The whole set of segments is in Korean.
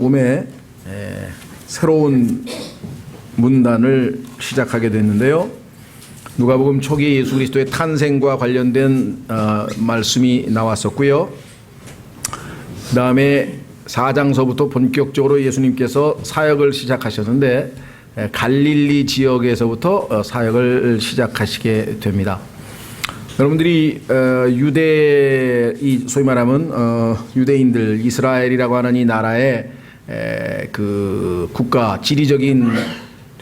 복음의 새로운 문단을 시작하게 됐는데요. 누가복음 초기 예수 그리스도의 탄생과 관련된 말씀이 나왔었고요. 그 다음에 4장서부터 본격적으로 예수님께서 사역을 시작하셨는데 갈릴리 지역에서부터 사역을 시작하시게 됩니다. 여러분들이 소위 말하면 유대인들, 이스라엘이라고 하는 이 나라의 그 국가 지리적인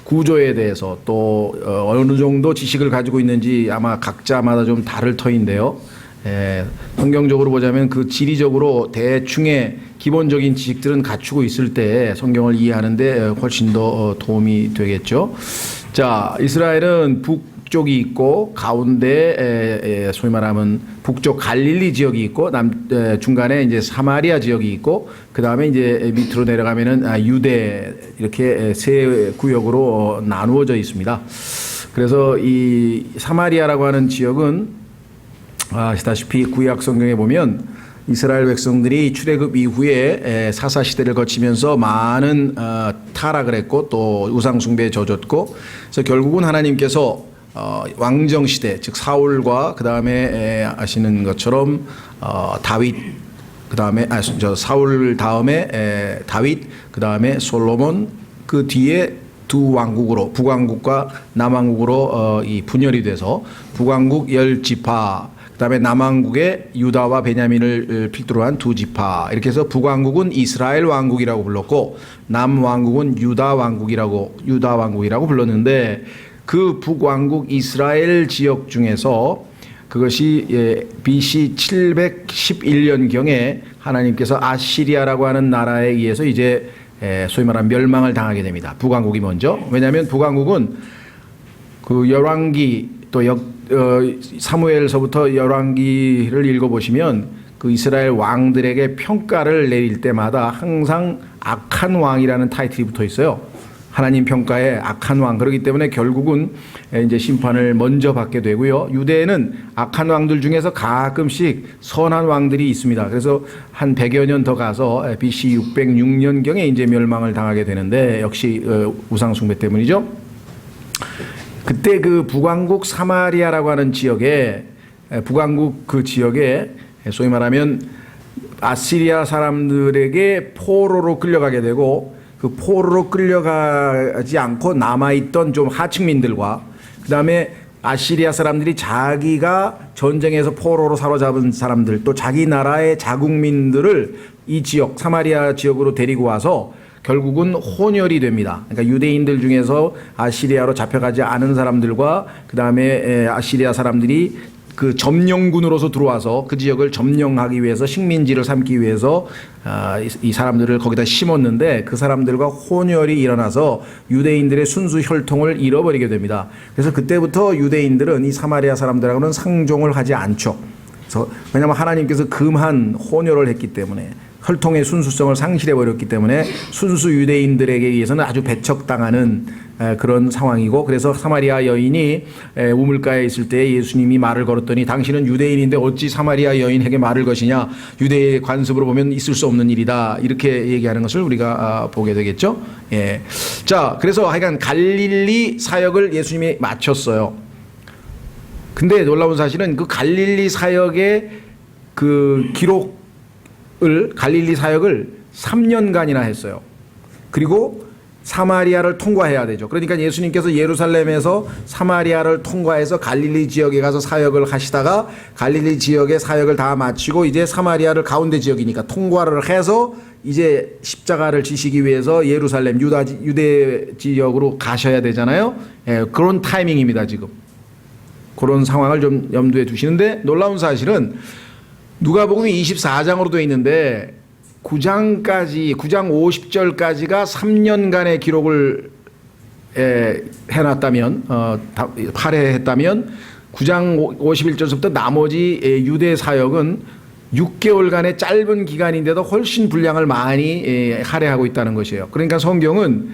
구조에 대해서 또 어느 정도 지식을 가지고 있는지 아마 각자마다 좀 다를 터인데요. 성경적으로 보자면 그 지리적으로 대충의 기본적인 지식들은 갖추고 있을 때 성경을 이해하는데 훨씬 더 도움이 되겠죠. 자, 이스라엘은 북쪽이 있고 가운데 소위 말하면 북쪽 갈릴리 지역이 있고 중간에 이제 사마리아 지역이 있고 그 다음에 이제 밑으로 내려가면은 유대 이렇게 세 구역으로 나누어져 있습니다. 그래서 이 사마리아라고 하는 지역은 아시다시피 구약 성경에 보면 이스라엘 백성들이 출애굽 이후에 사사 시대를 거치면서 많은 타락을 했고 또 우상 숭배에 젖었고 그래서 결국은 하나님께서 왕정 시대 즉 사울과 그 다음에 아시는 것처럼 다윗 그 다음에 사울 다음에 다윗 그 다음에 솔로몬 그 뒤에 두 왕국으로 북왕국과 남왕국으로 이 분열이 돼서 북왕국 10지파 그다음에 남왕국의 유다와 베냐민을 필두로 한 두 지파 이렇게 해서 북왕국은 이스라엘 왕국이라고 불렀고 남왕국은 유다 왕국이라고 불렀는데 그 북왕국 이스라엘 지역 중에서 그것이 BC 711년경에 하나님께서 아시리아라고 하는 나라에 의해서 이제 소위 말하는 멸망을 당하게 됩니다. 북왕국이 먼저. 왜냐하면 북왕국은 그 열왕기 또 사무엘서부터 열왕기를 읽어보시면 그 이스라엘 왕들에게 평가를 내릴 때마다 항상 악한 왕이라는 타이틀이 붙어 있어요. 하나님 평가에 악한 왕. 그렇기 때문에 결국은 이제 심판을 먼저 받게 되고요. 유대에는 악한 왕들 중에서 가끔씩 선한 왕들이 있습니다. 그래서 한 100여 년 더 가서 BC 606년경에 이제 멸망을 당하게 되는데 역시 우상숭배 때문이죠. 그때 그 북왕국 사마리아라고 하는 지역에 북왕국 그 지역에 소위 말하면 아시리아 사람들에게 포로로 끌려가게 되고 그 포로로 끌려가지 않고 남아있던 좀 하층민들과 그 다음에 아시리아 사람들이 자기가 전쟁에서 포로로 사로잡은 사람들 또 자기 나라의 자국민들을 이 지역 사마리아 지역으로 데리고 와서 결국은 혼혈이 됩니다. 그러니까 유대인들 중에서 아시리아로 잡혀가지 않은 사람들과 그 다음에 아시리아 사람들이 그 점령군으로서 들어와서 그 지역을 점령하기 위해서 식민지를 삼기 위해서 이 사람들을 거기다 심었는데 그 사람들과 혼혈이 일어나서 유대인들의 순수 혈통을 잃어버리게 됩니다. 그래서 그때부터 유대인들은 이 사마리아 사람들하고는 상종을 하지 않죠. 그래서 왜냐하면 하나님께서 금한 혼혈을 했기 때문에 혈통의 순수성을 상실해버렸기 때문에 순수 유대인들에게 의해서는 아주 배척당하는 그런 상황이고 그래서 사마리아 여인이 우물가에 있을 때 예수님이 말을 걸었더니 당신은 유대인인데 어찌 사마리아 여인에게 말을 것이냐 유대의 관습으로 보면 있을 수 없는 일이다 이렇게 얘기하는 것을 우리가 보게 되겠죠. 예. 자, 그래서 하여간 갈릴리 사역을 예수님이 마쳤어요. 근데 놀라운 사실은 그 갈릴리 사역의 그 갈릴리 사역을 3년간이나 했어요. 그리고 사마리아를 통과해야 되죠. 그러니까 예수님께서 예루살렘에서 사마리아를 통과해서 갈릴리 지역에 가서 사역을 하시다가 갈릴리 지역의 사역을 다 마치고 이제 사마리아를 가운데 지역이니까 통과를 해서 이제 십자가를 지시기 위해서 예루살렘 유대 지역으로 가셔야 되잖아요. 그런 타이밍입니다. 지금. 그런 상황을 좀 염두에 두시는데 놀라운 사실은 누가복음이 24장으로 되어 있는데 9장 50절까지가 3년간의 기록을 해놨다면 할애했다면 9장 51절부터 나머지 유대 사역은 6개월간의 짧은 기간인데도 훨씬 분량을 많이 할애하고 있다는 것이에요. 그러니까 성경은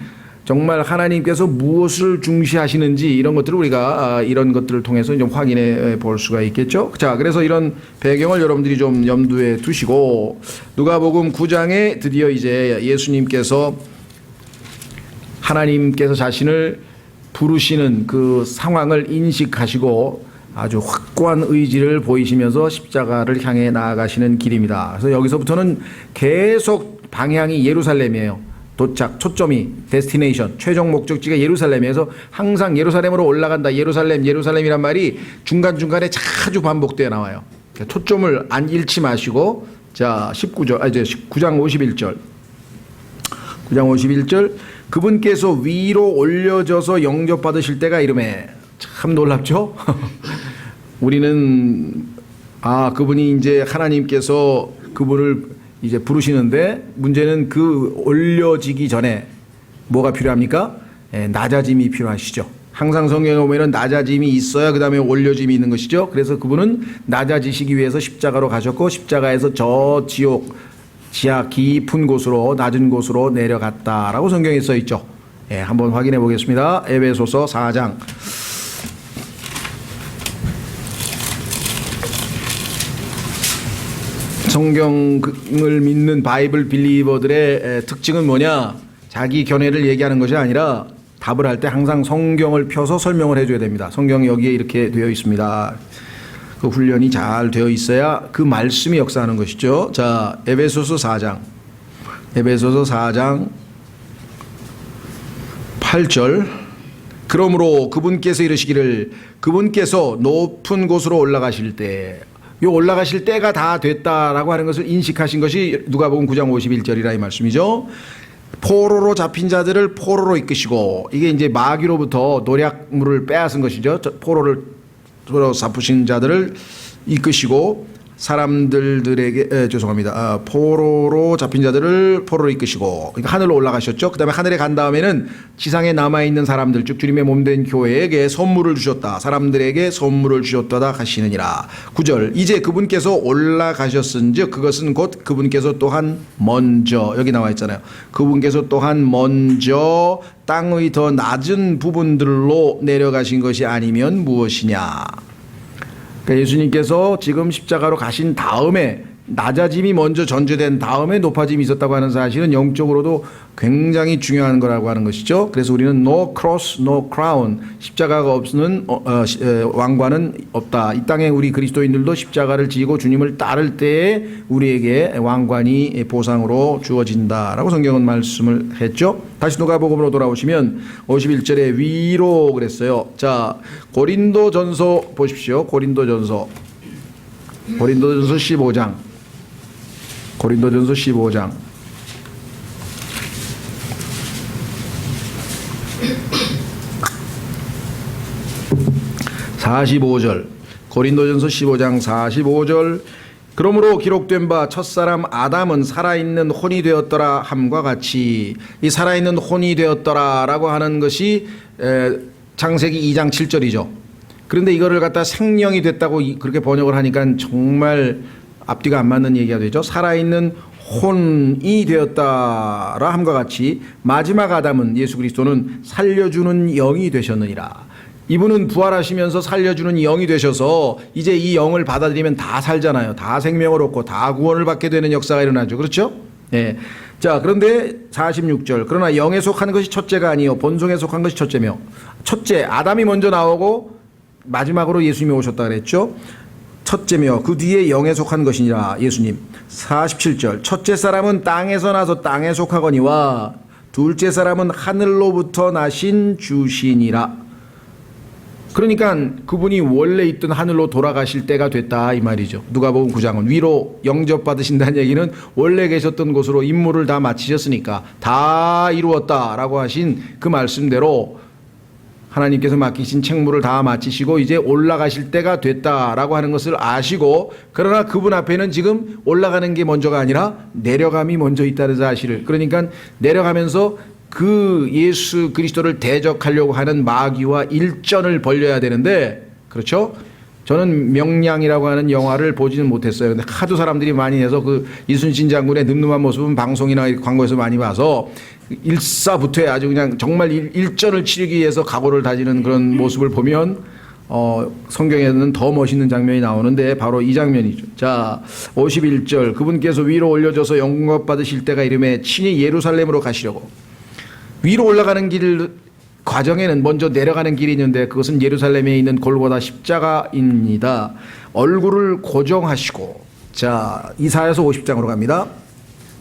정말 하나님께서 무엇을 중시하시는지 이런 것들을 우리가 이런 것들을 통해서 좀 확인해 볼 수가 있겠죠. 자, 그래서 이런 배경을 여러분들이 좀 염두에 두시고 누가복음 9장에 드디어 이제 예수님께서 하나님께서 자신을 부르시는 그 상황을 인식하시고 아주 확고한 의지를 보이시면서 십자가를 향해 나아가시는 길입니다. 그래서 여기서부터는 계속 방향이 예루살렘이에요. 도착, 초점이 데스티네이션, 최종 목적지가 예루살렘에서 항상 예루살렘으로 올라간다. 예루살렘이란 말이 중간중간에 자주 반복되어 나와요. 초점을 안 잃지 마시고 자, 9장 51절. 9장 51절. 그분께서 위로 올려져서 영접받으실 때가 이름에 참 놀랍죠? 우리는 그분이 이제 하나님께서 그분을 이제 부르시는데 문제는 그 올려지기 전에 뭐가 필요합니까? 낮아짐이 필요하시죠. 항상 성경에 보면은 낮아짐이 있어야 그 다음에 올려짐이 있는 것이죠. 그래서 그분은 낮아지시기 위해서 십자가로 가셨고 십자가에서 저 지옥 지하 깊은 곳으로 낮은 곳으로 내려갔다라고 성경에 써 있죠. 한번 확인해 보겠습니다. 에베소서 4장. 성경을 믿는 바이블 빌리버들의 특징은 뭐냐? 자기 견해를 얘기하는 것이 아니라 답을 할 때 항상 성경을 펴서 설명을 해줘야 됩니다. 성경이 여기에 이렇게 되어 있습니다. 그 훈련이 잘 되어 있어야 그 말씀이 역사하는 것이죠. 자, 에베소서 4장 8절. 그러므로 그분께서 이르시기를 그분께서 높은 곳으로 올라가실 때 요 올라가실 때가 다 됐다라고 하는 것을 인식하신 것이 누가복음 9장 51절이라 이 말씀이죠. 포로로 잡힌 자들을 포로로 이끄시고 이게 이제 마귀로부터 노략물을 빼앗은 것이죠. 포로로 잡으신 자들을 이끄시고 사람들에게 포로로 잡힌 자들을 포로로 이끄시고 그러니까 하늘로 올라가셨죠. 그 다음에 하늘에 간 다음에는 지상에 남아있는 사람들 즉 주님의 몸된 교회에게 선물을 주셨다. 사람들에게 선물을 주셨다 하시느니라. 9절. 이제 그분께서 올라가셨은즉 그것은 곧 그분께서 또한 먼저 여기 나와 있잖아요. 그분께서 또한 먼저 땅의 더 낮은 부분들로 내려가신 것이 아니면 무엇이냐. 그러니까 예수님께서 지금 십자가로 가신 다음에 낮아짐이 먼저 전제된 다음에 높아짐이 있었다고 하는 사실은 영적으로도 굉장히 중요한 거라고 하는 것이죠. 그래서 우리는 no cross, no crown, 십자가가 없는 왕관은 없다. 이 땅에 우리 그리스도인들도 십자가를 지고 주님을 따를 때에 우리에게 왕관이 보상으로 주어진다라고 성경은 말씀을 했죠. 다시 누가복음으로 돌아오시면 51절에 위로 그랬어요. 자, 고린도전서 보십시오. 고린도전서 15장. 고린도전서 15장. 45절. 고린도전서 15장 45절. 그러므로 기록된 바 첫사람 아담은 살아있는 혼이 되었더라 함과 같이 이 살아있는 혼이 되었더라라고 하는 것이 창세기 2장 7절이죠. 그런데 이거를 갖다 생명이 됐다고 그렇게 번역을 하니까 정말 앞뒤가 안 맞는 얘기가 되죠. 살아있는 혼이 되었다라 함과 같이 마지막 아담은 예수 그리스도는 살려주는 영이 되셨느니라. 이분은 부활하시면서 살려주는 영이 되셔서 이제 이 영을 받아들이면 다 살잖아요. 다 생명을 얻고 다 구원을 받게 되는 역사가 일어나죠. 그렇죠? 예. 자, 그런데 46절. 그러나 영에 속한 것이 첫째가 아니요 본성에 속한 것이 첫째며. 첫째 아담이 먼저 나오고 마지막으로 예수님이 오셨다 그랬죠. 첫째며 그 뒤에 영에 속한 것이니라 예수님. 47절. 첫째 사람은 땅에서 나서 땅에 속하거니와 둘째 사람은 하늘로부터 나신 주시니라. 그러니까 그분이 원래 있던 하늘로 돌아가실 때가 됐다 이 말이죠. 누가복음 9장은 위로 영접받으신다는 얘기는 원래 계셨던 곳으로 임무를 다 마치셨으니까 다 이루었다라고 하신 그 말씀대로 하나님께서 맡기신 책무를 다 마치시고 이제 올라가실 때가 됐다라고 하는 것을 아시고 그러나 그분 앞에는 지금 올라가는 게 먼저가 아니라 내려감이 먼저 있다는 사실을 그러니까 내려가면서 그 예수 그리스도를 대적하려고 하는 마귀와 일전을 벌려야 되는데 그렇죠? 저는 명량이라고 하는 영화를 보지는 못했어요. 근데 하도 사람들이 많이 해서 그 이순신 장군의 늠름한 모습은 방송이나 광고에서 많이 봐서 일사부터에 아주 그냥 정말 일전을 치르기 위해서 각오를 다지는 그런 모습을 보면 성경에는 더 멋있는 장면이 나오는데 바로 이 장면이죠. 자, 51절 그분께서 위로 올려져서 영광 받으실 때가 이름에 친히 예루살렘으로 가시려고. 위로 올라가는 길 과정에는 먼저 내려가는 길이 있는데 그것은 예루살렘에 있는 골고다 십자가입니다. 얼굴을 고정하시고. 자, 이사야서 50장으로 갑니다.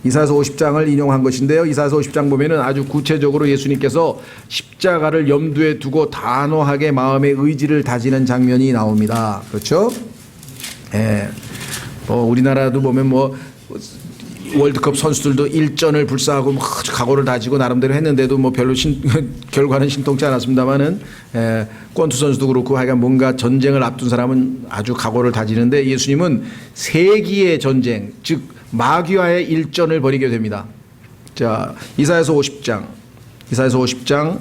이사야서 50장을 인용한 것인데요. 이사야서 50장 보면은 아주 구체적으로 예수님께서 십자가를 염두에 두고 단호하게 마음의 의지를 다지는 장면이 나옵니다. 그렇죠? 예. 우리나라도 보면 월드컵 선수들도 일전을 불사하고 각오를 다지고 나름대로 했는데도 별로 결과는 신통치 않았습니다만은 권투 선수도 그렇고 하여간 뭔가 전쟁을 앞둔 사람은 아주 각오를 다지는데 예수님은 세기의 전쟁, 즉 마귀와의 일전을 벌이게 됩니다. 자, 이사야서 50장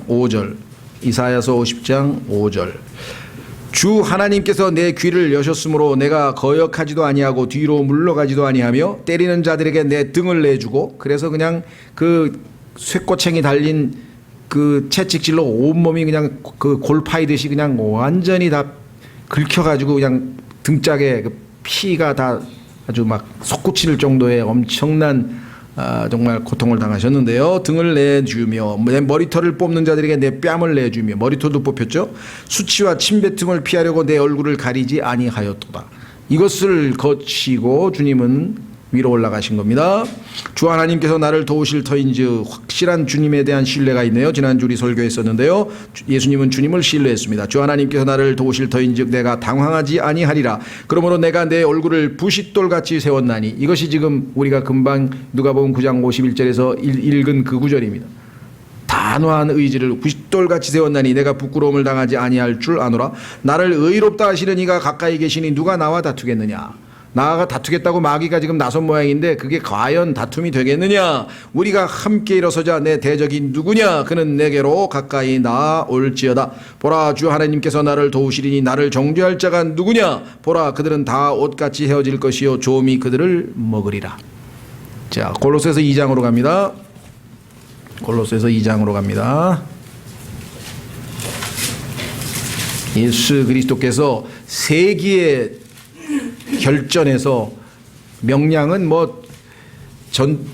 5절. 이사야서 50장 5절. 주 하나님께서 내 귀를 여셨으므로 내가 거역하지도 아니하고 뒤로 물러가지도 아니하며 때리는 자들에게 내 등을 내주고. 그래서 그냥 그 쇠꼬챙이 달린 그 채찍질로 온몸이 그냥 그 골파이듯이 그냥 완전히 다 긁혀가지고 그냥 등짝에 그 피가 다 아주 막 솟구칠 정도의 엄청난 정말 고통을 당하셨는데요. 등을 내주며 내 머리털을 뽑는 자들에게 내 뺨을 내주며. 머리털도 뽑혔죠. 수치와 침뱉음을 피하려고 내 얼굴을 가리지 아니하였도다. 이것을 거치고 주님은 위로 올라가신 겁니다. 주 하나님께서 나를 도우실 터인즉. 확실한 주님에 대한 신뢰가 있네요. 지난주 우리 설교했었는데요. 예수님은 주님을 신뢰했습니다. 주 하나님께서 나를 도우실 터인즉 내가 당황하지 아니하리라. 그러므로 내가 내 얼굴을 부싯돌같이 세웠나니. 이것이 지금 우리가 금방 누가복음 9장 51절에서 읽은 그 구절입니다. 단호한 의지를 부싯돌같이 세웠나니 내가 부끄러움을 당하지 아니할 줄 아노라. 나를 의롭다 하시는 이가 가까이 계시니 누가 나와 다투겠느냐. 나가 다투겠다고 마귀가 지금 나선 모양인데 그게 과연 다툼이 되겠느냐. 우리가 함께 일어서자. 내 대적이 누구냐. 그는 내게로 가까이 나올지어다. 보라, 주 하나님께서 나를 도우시리니 나를 정죄할 자가 누구냐. 보라, 그들은 다 옷같이 헤어질 것이요 조음이 그들을 먹으리라. 자, 골로새서 2장으로 갑니다. 골로새서 2장으로 갑니다. 예수 그리스도께서 세기의 결전에서 명량은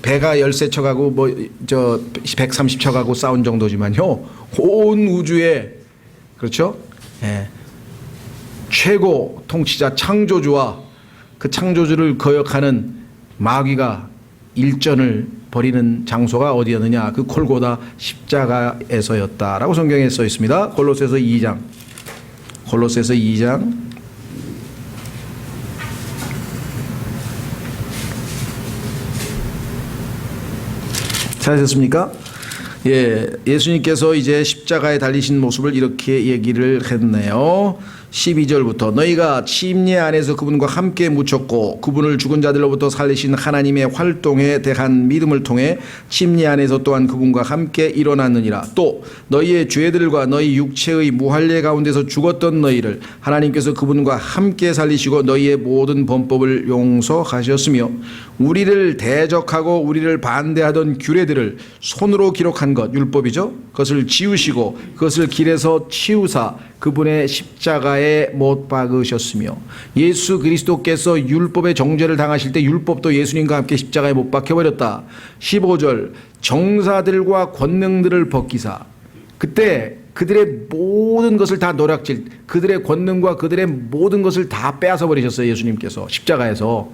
배가 13척 가고 130척 가고 싸운 정도지만요. 온 우주에 그렇죠? 예. 최고 통치자 창조주와 그 창조주를 거역하는 마귀가 일전을 벌이는 장소가 어디였느냐. 그 골고다 십자가에서였다라고 성경에 써 있습니다. 골로새서 2장. 찾으셨습니까? 예, 예수님께서 이제 십자가에 달리신 모습을 이렇게 얘기를 했네요. 12절부터 너희가 침례 안에서 그분과 함께 묻혔고 그분을 죽은 자들로부터 살리신 하나님의 활동에 대한 믿음을 통해 침례 안에서 또한 그분과 함께 일어났느니라. 또 너희의 죄들과 너희 육체의 무할례 가운데서 죽었던 너희를 하나님께서 그분과 함께 살리시고 너희의 모든 범법을 용서하셨으며 우리를 대적하고 우리를 반대하던 규례들을 손으로 기록한 것, 율법이죠. 그것을 지우시고 그것을 길에서 치우사 그분의 십자가에 못 박으셨으며. 예수 그리스도께서 율법의 정죄를 당하실 때 율법도 예수님과 함께 십자가에 못 박혀버렸다. 15절 정사들과 권능들을 벗기사. 그때 그들의 모든 것을 다 노략질, 그들의 권능과 그들의 모든 것을 다 빼앗아 버리셨어요. 예수님께서 십자가에서.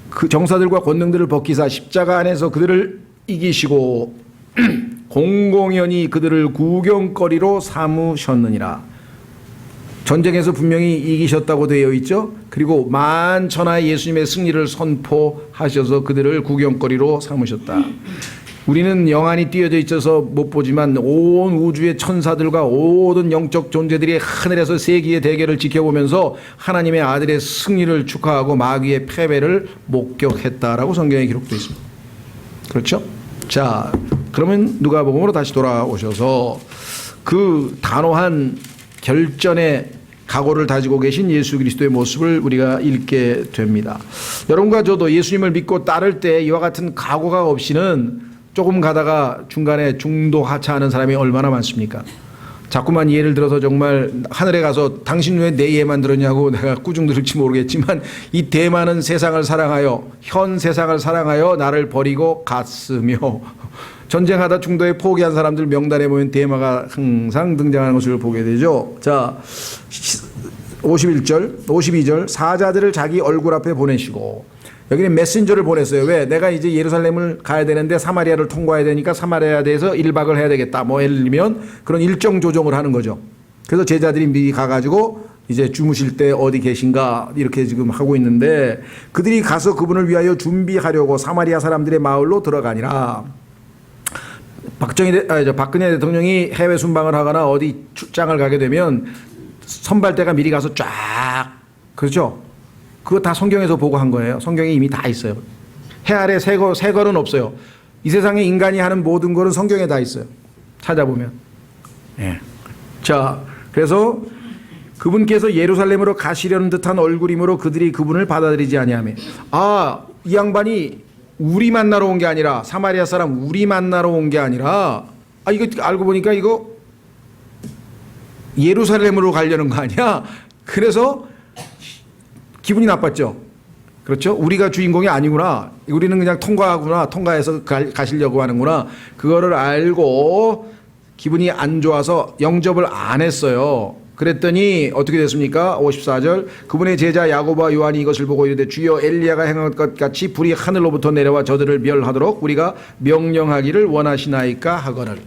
그 정사들과 권능들을 벗기사 십자가 안에서 그들을 이기시고 공공연히 그들을 구경거리로 삼으셨느니라. 전쟁에서 분명히 이기셨다고 되어 있죠. 그리고 만천하의 예수님의 승리를 선포하셔서 그들을 구경거리로 삼으셨다. 우리는 영안이 띄어져 있어서 못 보지만 온 우주의 천사들과 모든 영적 존재들이 하늘에서 세기의 대결을 지켜보면서 하나님의 아들의 승리를 축하하고 마귀의 패배를 목격했다라고 성경에 기록되어 있습니다. 그렇죠? 자, 그러면 누가복음으로 다시 돌아오셔서 그 단호한 결전의 각오를 다지고 계신 예수 그리스도의 모습을 우리가 읽게 됩니다. 여러분과 저도 예수님을 믿고 따를 때 이와 같은 각오가 없이는 조금 가다가 중간에 중도 하차하는 사람이 얼마나 많습니까? 자꾸만 예를 들어서 정말 하늘에 가서 당신 왜 내 예만 들었냐고 내가 꾸중 들을지 모르겠지만 이 대만은 세상을 사랑하여 현 세상을 사랑하여 나를 버리고 갔으며 전쟁하다 중도에 포기한 사람들 명단에 보면 대마가 항상 등장하는 것을 보게 되죠. 자, 51절, 52절 사자들을 자기 얼굴 앞에 보내시고 여기는 메신저를 보냈어요. 왜? 내가 이제 예루살렘을 가야 되는데 사마리아를 통과해야 되니까 사마리아에 대해서 1박을 해야 되겠다. 뭐 예를 들면 그런 일정 조정을 하는 거죠. 그래서 제자들이 미리 가가지고 이제 주무실 때 어디 계신가 이렇게 지금 하고 있는데 그들이 가서 그분을 위하여 준비하려고 사마리아 사람들의 마을로 들어가니라. 박근혜 대통령이 해외 순방을 하거나 어디 출장을 가게 되면 선발대가 미리 가서 쫙 그렇죠. 그거 다 성경에서 보고 한 거예요. 성경에 이미 다 있어요. 해 아래 새 거는 없어요. 이 세상에 인간이 하는 모든 거는 성경에 다 있어요. 찾아보면. 예. 자, 그래서 그분께서 예루살렘으로 가시려는 듯한 얼굴이므로 그들이 그분을 받아들이지 아니하며 아, 이 양반이 우리 만나러 온 게 아니라 사마리아 사람 우리 만나러 온 게 아니라 아 이거 알고 보니까 이거 예루살렘으로 가려는 거 아니야? 그래서 기분이 나빴죠. 그렇죠? 우리가 주인공이 아니구나. 우리는 그냥 통과하구나. 통과해서 가시려고 하는구나. 그거를 알고 기분이 안 좋아서 영접을 안 했어요. 그랬더니 어떻게 됐습니까? 54절 그분의 제자 야고보와 요한이 이것을 보고 이르되 주여 엘리야가 행한 것 같이 불이 하늘로부터 내려와 저들을 멸하도록 우리가 명령하기를 원하시나이까 하거늘.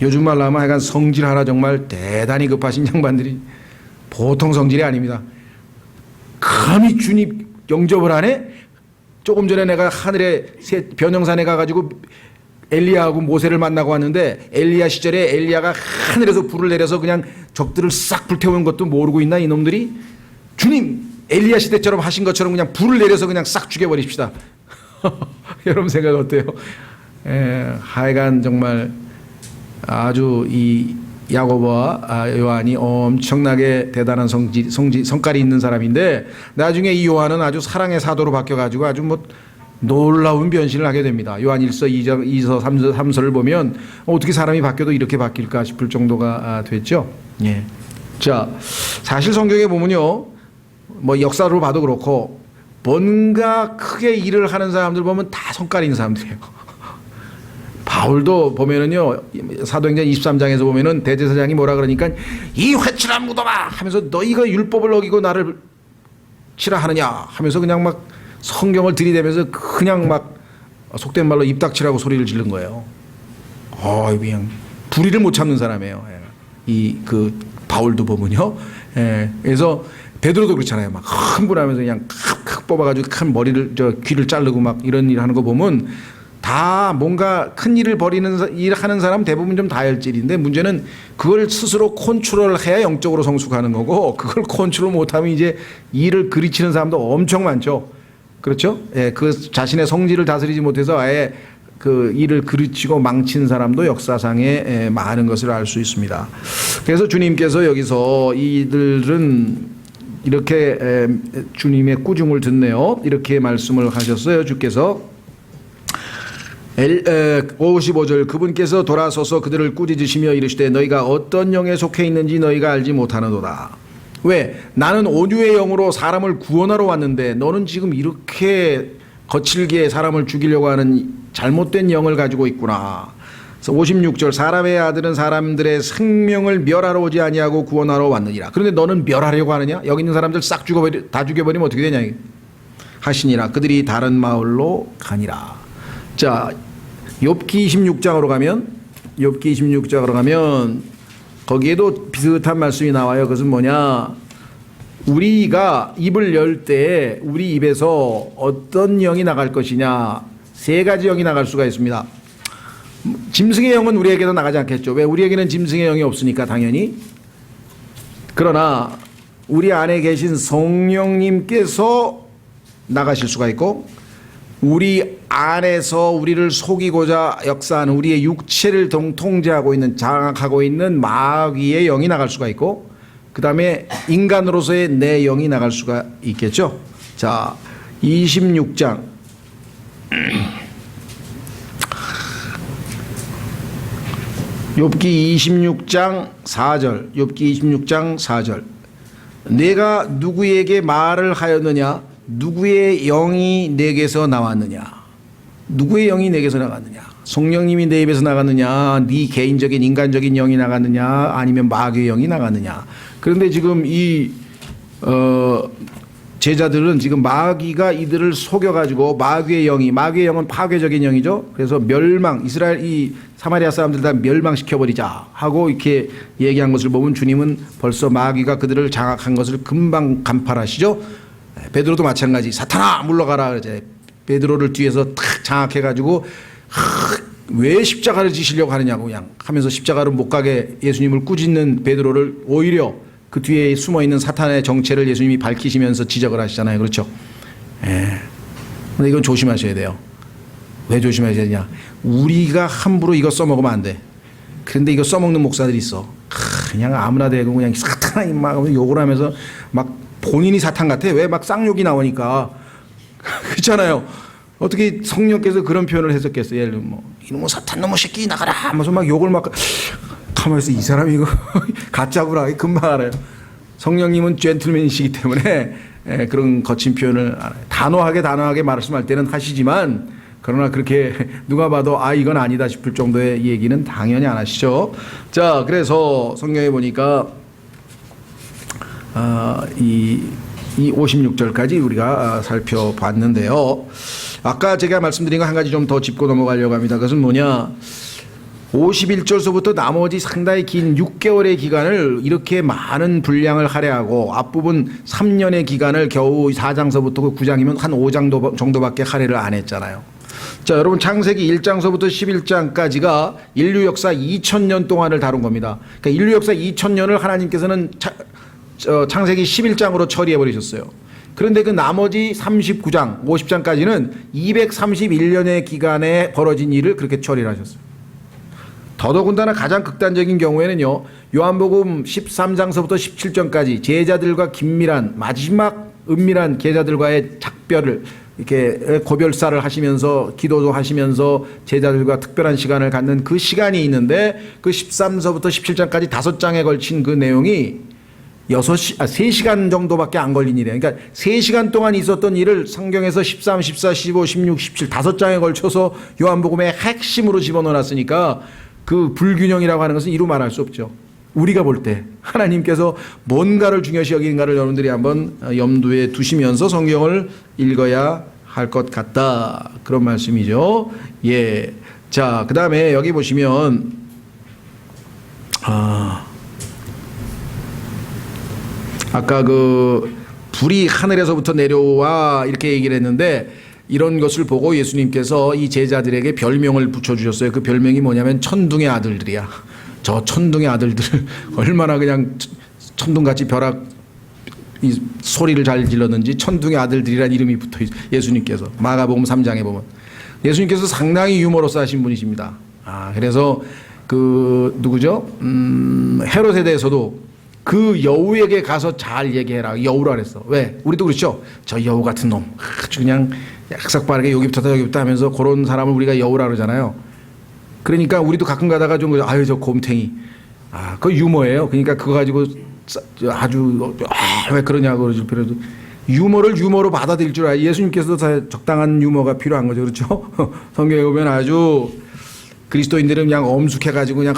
요즘 말로 하면 약간 성질 하나 정말 대단히 급하신 양반들이 보통 성질이 아닙니다. 감히 주님 영접을 하네? 조금 전에 내가 하늘에 변형산에 가가지고 엘리야하고 모세를 만나고 왔는데 엘리야 시절에 엘리야가 하늘에서 불을 내려서 그냥 적들을 싹 불태우는 것도 모르고 있나 이놈들이? 주님 엘리야 시대처럼 하신 것처럼 그냥 불을 내려서 그냥 싹 죽여버립시다. 여러분 생각 어때요? 하여간 정말 아주 이 야고보와 요한이 엄청나게 대단한 성깔이 있는 사람인데 나중에 이 요한은 아주 사랑의 사도로 바뀌어가지고 아주 뭐 놀라운 변신을 하게 됩니다. 요한 1서 2서 3서를 보면 어떻게 사람이 바뀌어도 이렇게 바뀔까 싶을 정도가 됐죠. 예. 자, 사실 성경에 보면요, 뭐 역사로 봐도 그렇고 뭔가 크게 일을 하는 사람들 보면 다 성깔 있는 사람들이에요. 바울도 보면은요, 사도행전 23장에서 보면은 대제사장이 뭐라 그러니까 이 회칠한 무덤아 하면서 너희가 율법을 어기고 나를 치라하느냐 하면서 그냥 막 성경을 들이대면서 그냥 막 속된 말로 입닥치라고 소리를 지른 거예요. 그냥 불의를 못 참는 사람이에요. 이 그 바울도 보면요. 그래서 베드로도 그렇잖아요. 막 흥분하면서 그냥 칵칵 뽑아가지고 큰 머리를 귀를 자르고 막 이런 일 하는 거 보면 다 뭔가 큰 일을 일하는 사람 대부분 좀 다혈질인데 문제는 그걸 스스로 컨트롤해야 영적으로 성숙하는 거고 그걸 컨트롤 못하면 이제 일을 그리치는 사람도 엄청 많죠. 그렇죠? 예, 그 자신의 성질을 다스리지 못해서 아예 그 일을 그르치고 망친 사람도 역사상에 많은 것을 알 수 있습니다. 그래서 주님께서 여기서 이들은 이렇게 주님의 꾸중을 듣네요. 이렇게 말씀을 하셨어요. 주께서 55절 그분께서 돌아서서 그들을 꾸짖으시며 이르시되 너희가 어떤 영에 속해 있는지 너희가 알지 못하는도다. 왜? 나는 온유의 영으로 사람을 구원하러 왔는데 너는 지금 이렇게 거칠게 사람을 죽이려고 하는 잘못된 영을 가지고 있구나. 그래서 56절 사람의 아들은 사람들의 생명을 멸하러 오지 아니하고 구원하러 왔느니라. 그런데 너는 멸하려고 하느냐? 여기 있는 사람들 싹 다 죽여버리면 어떻게 되냐 하시니라. 그들이 다른 마을로 가니라. 자, 욥기 26장으로 가면 거기에도 비슷한 말씀이 나와요. 그것은 뭐냐? 우리가 입을 열 때 우리 입에서 어떤 영이 나갈 것이냐? 세 가지 영이 나갈 수가 있습니다. 짐승의 영은 우리에게도 나가지 않겠죠. 왜? 우리에게는 짐승의 영이 없으니까 당연히. 그러나 우리 안에 계신 성령님께서 나가실 수가 있고 우리 안에서 우리를 속이고자 역사하는 우리의 육체를 통제하고 있는 장악하고 있는 마귀의 영이 나갈 수가 있고 그 다음에 인간으로서의 내 영이 나갈 수가 있겠죠. 자, 26장. 욥기 26장 4절. 욥기 26장 4절. 내가 누구에게 말을 하였느냐? 누구의 영이 내게서 나왔느냐? 누구의 영이 내게서 나갔느냐? 성령님이 내 입에서 나갔느냐? 네 개인적인 인간적인 영이 나갔느냐? 아니면 마귀의 영이 나갔느냐? 그런데 지금 이 제자들은 지금 마귀가 이들을 속여가지고 마귀의 영은 파괴적인 영이죠. 그래서 멸망, 이스라엘 이 사마리아 사람들 다 멸망시켜버리자 하고 이렇게 얘기한 것을 보면 주님은 벌써 마귀가 그들을 장악한 것을 금방 간파하시죠. 베드로도 마찬가지. 사탄아 물러가라 그러죠. 베드로를 뒤에서 탁 장악해가지고 왜 십자가를 지시려고 하느냐고 그냥 하면서 십자가를 못 가게 예수님을 꾸짖는 베드로를 오히려 그 뒤에 숨어 있는 사탄의 정체를 예수님이 밝히시면서 지적을 하시잖아요. 그렇죠? 예. 근데 이건 조심하셔야 돼요. 왜 조심하셔야 되냐? 우리가 함부로 이거 써먹으면 안 돼. 그런데 이거 써먹는 목사들이 있어. 그냥 아무나 대고 그냥 사탄아 막 욕을 하면서 막 본인이 사탄 같아. 왜 막 쌍욕이 나오니까. 그렇잖아요. 어떻게 성령께서 그런 표현을 했었겠어요? 예를 들면 뭐 이놈의 사탄 놈의 새끼 나가라 하면서 막 욕을 막 가만히 이 사람이 이거 가짜구나 금방 알아요. 성령님은 젠틀맨이시기 때문에 그런 거친 표현을 알아요. 단호하게 말씀할 때는 하시지만 그러나 그렇게 누가 봐도 아 이건 아니다 싶을 정도의 얘기는 당연히 안 하시죠. 자, 그래서 성경에 보니까 이 56절까지 우리가 살펴봤는데요. 아까 제가 말씀드린 거 한 가지 좀 더 짚고 넘어가려고 합니다. 그것은 뭐냐? 51절서부터 나머지 상당히 긴 6개월의 기간을 이렇게 많은 분량을 할애하고 앞부분 3년의 기간을 겨우 4장서부터 9장이면 한 5장 정도밖에 할애를 안 했잖아요. 자, 여러분 창세기 1장서부터 11장까지가 인류 역사 2000년 동안을 다룬 겁니다. 그러니까 인류 역사 2000년을 하나님께서는 창세기 11장으로 처리해 버리셨어요. 그런데 그 나머지 39장, 50장까지는 231년의 기간에 벌어진 일을 그렇게 처리를 하셨어요. 더더군다나 가장 극단적인 경우에는요, 요한복음 13장서부터 17장까지 제자들과 긴밀한 마지막 은밀한 제자들과의 작별을 이렇게 고별사를 하시면서 기도도 하시면서 제자들과 특별한 시간을 갖는 그 시간이 있는데 그 13서부터 17장까지 5장에 걸친 그 내용이 3시간 정도밖에 안 걸린 일이에요. 그러니까 3시간 동안 있었던 일을 성경에서 13, 14, 15, 16, 17 5장에 걸쳐서 요한복음의 핵심으로 집어넣어놨으니까 그 불균형이라고 하는 것은 이루 말할 수 없죠. 우리가 볼 때 하나님께서 뭔가를 중요시 여기는가를 여러분들이 한번 염두에 두시면서 성경을 읽어야 할 것 같다. 그런 말씀이죠. 예. 자, 그 다음에 여기 보시면 아까 그 불이 하늘에서부터 내려와 이렇게 얘기를 했는데 이런 것을 보고 예수님께서 이 제자들에게 별명을 붙여주셨어요. 그 별명이 뭐냐면 천둥의 아들들이야. 저 천둥의 아들들 얼마나 그냥 천둥같이 벼락 이 소리를 잘 질렀는지 천둥의 아들들이란 이름이 붙어 있어요. 예수님께서 마가복음 3장에 보면 예수님께서 상당히 유머러스 하신 분이십니다. 그래서 그 누구죠? 헤롯에 대해서도 그 여우에게 가서 잘 얘기해라. 여우라 그랬어. 왜? 우리도 그렇죠. 저 여우 같은 놈. 아주 그냥 약삭빠르게 여기부터 여기부터 하면서 그런 사람을 우리가 여우라 그러잖아요. 그러니까 우리도 가끔 가다가 좀 아유 저 곰탱이. 그거 유머예요. 그러니까 그거 가지고 아주 왜 그러냐고 그러죠. 그래도 유머를 유머로 받아들일 줄 알아요. 예수님께서도 다 적당한 유머가 필요한 거죠. 그렇죠? 성경에 보면 아주 그리스도인들은 그냥 엄숙해가지고 그냥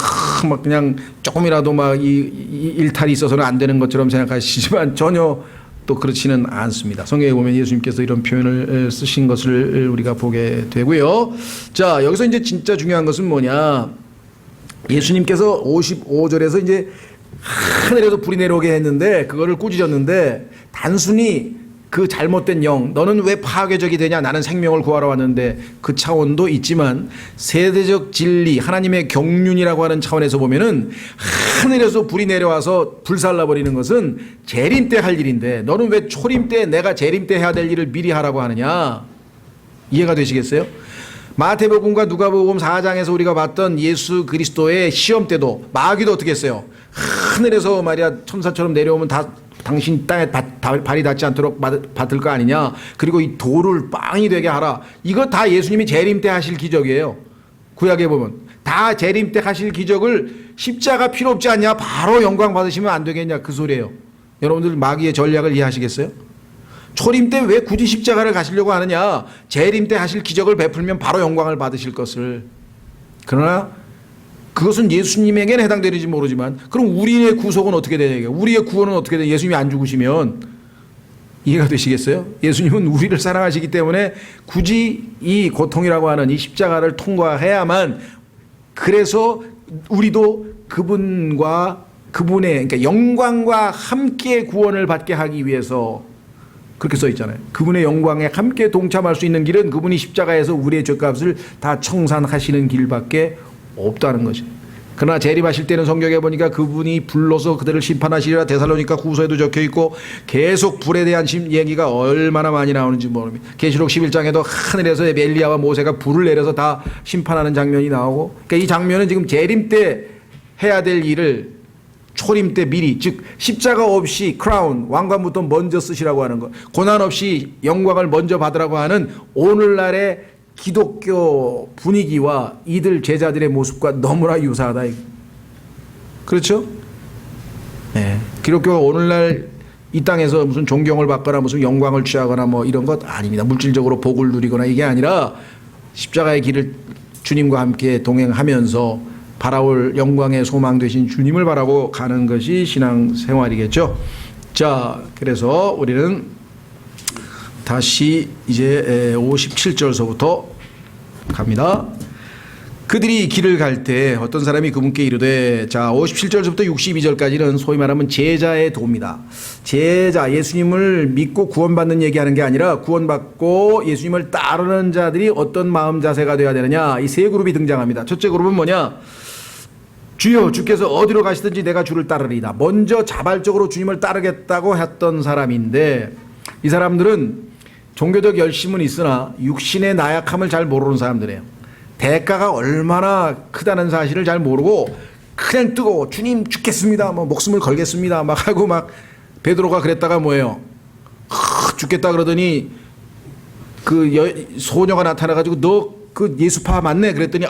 막 그냥 조금이라도 막 이 일탈이 있어서는 안 되는 것처럼 생각하시지만 전혀 또 그렇지는 않습니다. 성경에 보면 예수님께서 이런 표현을 쓰신 것을 우리가 보게 되고요. 자, 여기서 이제 진짜 중요한 것은 뭐냐? 예수님께서 55절에서 이제 하늘에서 불이 내려오게 했는데 그거를 꾸짖었는데 단순히 그 잘못된 영, 너는 왜 파괴적이 되냐? 나는 생명을 구하러 왔는데 그 차원도 있지만 세대적 진리, 하나님의 경륜이라고 하는 차원에서 보면은 하늘에서 불이 내려와서 불살라 버리는 것은 재림 때 할 일인데 너는 왜 초림 때 내가 재림 때 해야 될 일을 미리 하라고 하느냐? 이해가 되시겠어요? 마태복음과 누가복음 4장에서 우리가 봤던 예수 그리스도의 시험 때도 마귀도 어떻게 했어요? 하늘에서 말이야 천사처럼 내려오면 다 당신 땅에 발이 닿지 않도록 받을 거 아니냐. 그리고 이 돌을 빵이 되게 하라. 이거 다 예수님이 재림 때 하실 기적이에요. 구약에 보면 다 재림 때 하실 기적을 십자가 필요 없지 않냐. 바로 영광 받으시면 안 되겠냐. 그 소리예요. 여러분들 마귀의 전략을 이해하시겠어요? 초림 때 왜 굳이 십자가를 가시려고 하느냐. 재림 때 하실 기적을 베풀면 바로 영광을 받으실 것을. 그러나 그것은 예수님에게는 해당되는지 모르지만 그럼 우리의 구속은 어떻게 되냐. 우리의 구원은 어떻게 되냐. 예수님이 안 죽으시면 이해가 되시겠어요? 예수님은 우리를 사랑하시기 때문에 굳이 이 고통이라고 하는 이 십자가를 통과해야만, 그래서 우리도 그분과 그분의 그러니까 영광과 함께 구원을 받게 하기 위해서 그렇게 써 있잖아요. 그분의 영광에 함께 동참할 수 있는 길은 그분이 십자가에서 우리의 죄값을 다 청산하시는 길밖에 없다는 것이에요. 그러나 재림하실 때는 성경에 보니까 그분이 불러서 그들을 심판하시리라. 데살로니가 후서에도 적혀 있고 계속 불에 대한 얘기가 얼마나 많이 나오는지 모릅니다. 계시록 11장에도 하늘에서 엘리야와 모세가 불을 내려서 다 심판하는 장면이 나오고, 그러니까 이 장면은 지금 재림 때 해야 될 일을 초림 때 미리, 즉 십자가 없이 크라운 왕관부터 먼저 쓰시라고 하는 것, 고난 없이 영광을 먼저 받으라고 하는 오늘날의 기독교 분위기와 이들 제자들의 모습과 너무나 유사하다. 그렇죠? 네. 기독교가 오늘날 이 땅에서 무슨 존경을 받거나 무슨 영광을 취하거나 뭐 이런 것 아닙니다. 물질적으로 복을 누리거나 이게 아니라 십자가의 길을 주님과 함께 동행하면서 바라올 영광의 소망 되신 주님을 바라고 가는 것이 신앙생활이겠죠. 자, 그래서 우리는 다시 이제 57절서부터 갑니다. 그들이 길을 갈 때 어떤 사람이 그분께 이르되, 자 57절부터 62절까지는 소위 말하면 제자의 도입니다. 제자, 예수님을 믿고 구원받는 얘기하는 게 아니라 구원받고 예수님을 따르는 자들이 어떤 마음 자세가 되어야 되느냐, 이 세 그룹이 등장합니다. 첫째 그룹은 뭐냐, 주여 주께서 어디로 가시든지 내가 주를 따르리이다. 먼저 자발적으로 주님을 따르겠다고 했던 사람인데, 이 사람들은 종교적 열심은 있으나 육신의 나약함을 잘 모르는 사람들이에요. 대가가 얼마나 크다는 사실을 잘 모르고 그냥 뜨거워 주님 죽겠습니다, 뭐 목숨을 걸겠습니다 막 하고, 막 베드로가 그랬다가 뭐예요, 죽겠다 그러더니 그 소녀가 나타나가지고 너 그 예수파 맞네 그랬더니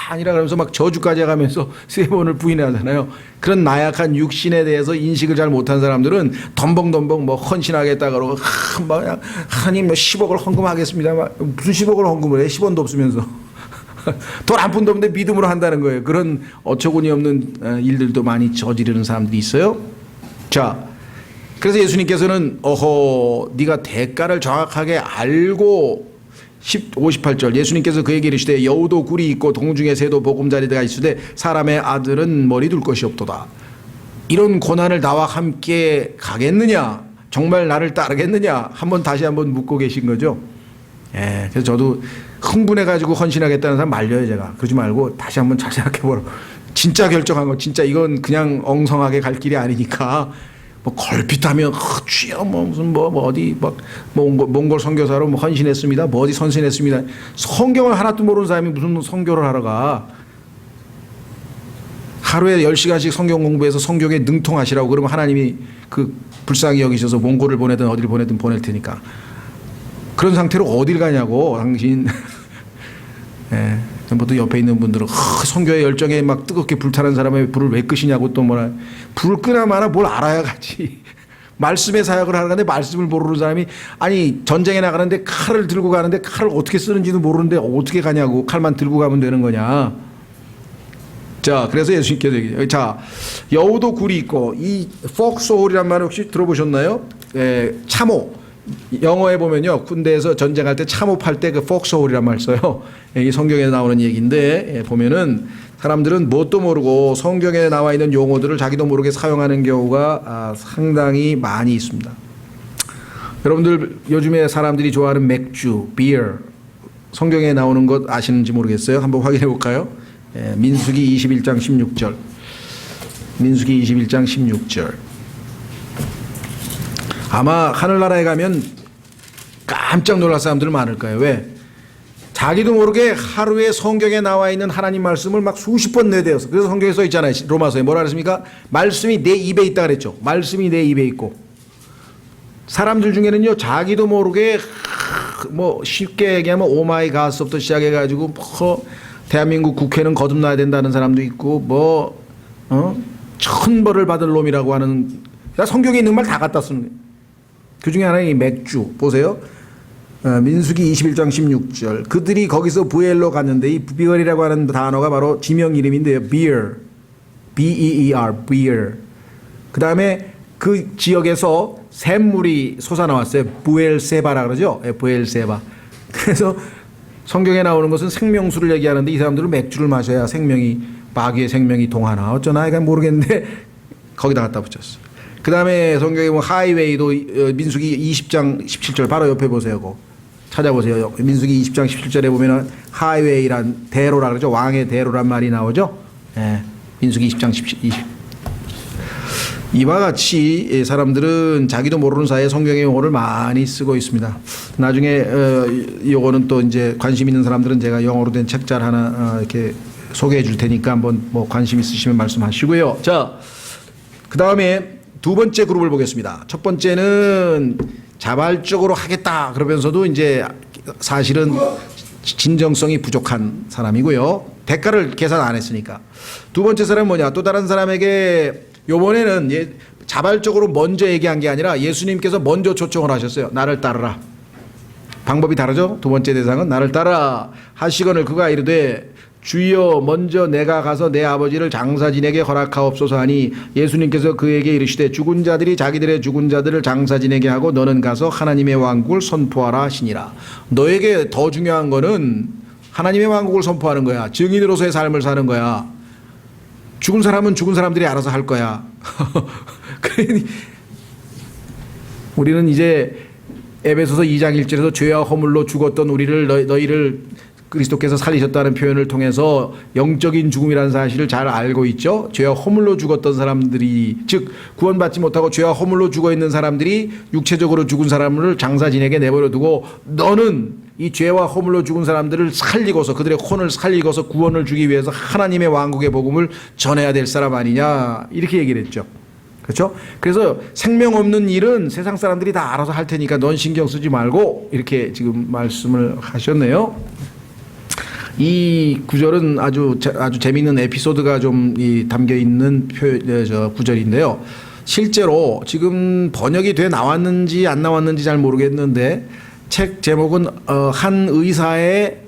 아니라 그러면서 막 저주까지 해가면서 3번을 부인하잖아요. 그런 나약한 육신에 대해서 인식을 잘 못한 사람들은 덤벙덤벙 뭐 헌신하겠다 그러고 하나님 뭐 10억을 헌금하겠습니다. 무슨 10억을 헌금을 해? 10원도 없으면서 돈 한 푼도 없는데 믿음으로 한다는 거예요. 그런 어처구니 없는 일들도 많이 저지르는 사람들이 있어요. 자, 그래서 예수님께서는 네가 대가를 정확하게 알고 58절 예수님께서 그에게 이르시되 여우도 굴이 있고 동중에 새도 보금자리가 있으되 사람의 아들은 머리 둘 것이 없도다. 이런 고난을 나와 함께 가겠느냐, 정말 나를 따르겠느냐, 다시 한번 묻고 계신 거죠. 예, 그래서 저도 흥분해가지고 헌신하겠다는 사람 말려요. 제가 그러지 말고 다시 한번 잘 생각해보라. 진짜 결정한 거, 진짜 이건 그냥 엉성하게 갈 길이 아니니까 뭐 걸핏하면 주여 뭐 무슨 뭐 어디 막 몽골 선교사로 뭐 헌신했습니다, 뭐 어디 선신했습니다. 성경을 하나도 모르는 사람이 무슨 선교를 하러 가. 하루에 10시간씩 성경 공부해서 성경에 능통하시라고 그러면 하나님이 그 불쌍히 여기셔서 몽골을 보내든 어디를 보내든 보낼 테니까. 그런 상태로 어딜 가냐고 당신. 예. 전부터 옆에 있는 분들은 선교의 열정에 막 뜨겁게 불타는 사람의 불을 왜 끄시냐고, 또 뭐라, 불 끄나 마나 뭘 알아야 가지. 말씀의 사역을 하는데 말씀을 모르는 사람이, 아니 전쟁에 나가는데 칼을 들고 가는데 칼을 어떻게 쓰는지도 모르는데 어떻게 가냐고, 칼만 들고 가면 되는 거냐. 자, 그래서 예수님께서 얘기해요. 자, 여우도 굴이 있고, 이 폭소홀이란 말을 혹시 들어보셨나요? 참호. 영어에 보면요, 군대에서 전쟁할 때 참호할 때 그 폭소홀이란 말 써요. 이 성경에 나오는 얘기인데, 보면은 사람들은 뭣도 모르고 성경에 나와 있는 용어들을 자기도 모르게 사용하는 경우가 상당히 많이 있습니다. 여러분들 요즘에 사람들이 좋아하는 맥주, 비어, 성경에 나오는 것 아시는지 모르겠어요. 한번 확인해 볼까요? 민수기 21장 16절. 민수기 21장 16절. 아마 하늘나라에 가면 깜짝 놀랄 사람들 많을 거예요. 왜? 자기도 모르게 하루에 성경에 나와 있는 하나님 말씀을 막 수십 번 내대어서, 그래서 성경에 써 있잖아요. 로마서에 뭐라 그랬습니까? 말씀이 내 입에 있다 그랬죠. 말씀이 내 입에 있고. 사람들 중에는요, 자기도 모르게 뭐 쉽게 얘기하면 오마이 갓부터 시작해가지고 뭐 대한민국 국회는 거듭나야 된다는 사람도 있고 뭐 천벌을 받을 놈이라고 하는, 성경에 있는 말 다 갖다 쓰는 거예요. 그 중에 하나는 이 맥주 보세요. 민수기 21장 16절. 그들이 거기서 부엘로 갔는데, 이 비얼이라고 하는 단어가 바로 지명 이름인데요. beer, B-E-E-R, beer. 그 다음에 그 지역에서 샘물이 솟아나왔어요. 부엘세바라 그러죠. 부엘세바. 그래서 성경에 나오는 것은 생명수를 얘기하는데, 이 사람들은 맥주를 마셔야 생명이, 마귀의 생명이 동하나 어쩌나 이건 모르겠는데 거기다 갖다 붙였어요. 그 다음에 성경에 뭐 하이웨이도 민수기 20장 17절 바로 옆에 보세요. 그거 찾아보세요. 민수기 20장 17절에 보면은 하이웨이란 대로라 그러죠. 왕의 대로란 말이 나오죠. 예. 민수기 20장 20. 이와 같이 사람들은 자기도 모르는 사이에 성경의 용어를 많이 쓰고 있습니다. 나중에 요거는 또 이제 관심 있는 사람들은 제가 영어로 된 책잘 하나 이렇게 소개해 줄 테니까 한번 뭐 관심 있으시면 말씀하시고요. 자, 그 다음에 두 번째 그룹을 보겠습니다. 첫 번째는 자발적으로 하겠다 그러면서도 이제 사실은 진정성이 부족한 사람이고요. 대가를 계산 안 했으니까. 두 번째 사람은 뭐냐? 또 다른 사람에게 요번에는 자발적으로 먼저 얘기한 게 아니라 예수님께서 먼저 초청을 하셨어요. 나를 따르라. 방법이 다르죠? 두 번째 대상은 나를 따라 하시거늘 그가 이르되 주여 먼저 내가 가서 내 아버지를 장사진에게 허락하옵소서 하니 예수님께서 그에게 이르시되 죽은 자들이 자기들의 죽은 자들을 장사진에게 하고 너는 가서 하나님의 왕국을 선포하라 하시니라. 너에게 더 중요한 거는 하나님의 왕국을 선포하는 거야. 증인으로서의 삶을 사는 거야. 죽은 사람은 죽은 사람들이 알아서 할 거야. 그러니 우리는 이제 에베소서 2장 1절에서 죄와 허물로 죽었던 우리를 너희를 그리스도께서 살리셨다는 표현을 통해서 영적인 죽음이라는 사실을 잘 알고 있죠. 죄와 허물로 죽었던 사람들이, 즉 구원받지 못하고 죄와 허물로 죽어있는 사람들이 육체적으로 죽은 사람을 장사진에게 내버려두고 너는 이 죄와 허물로 죽은 사람들을 살리고서 그들의 혼을 살리고서 구원을 주기 위해서 하나님의 왕국의 복음을 전해야 될 사람 아니냐, 이렇게 얘기를 했죠. 그렇죠? 그래서 생명 없는 일은 세상 사람들이 다 알아서 할 테니까 넌 신경 쓰지 말고 이렇게 지금 말씀을 하셨네요. 이 구절은 아주 재미있는 에피소드가 좀 담겨 있는 구절인데요. 실제로 지금 번역이 돼 나왔는지 안 나왔는지 잘 모르겠는데 책 제목은 한 의사의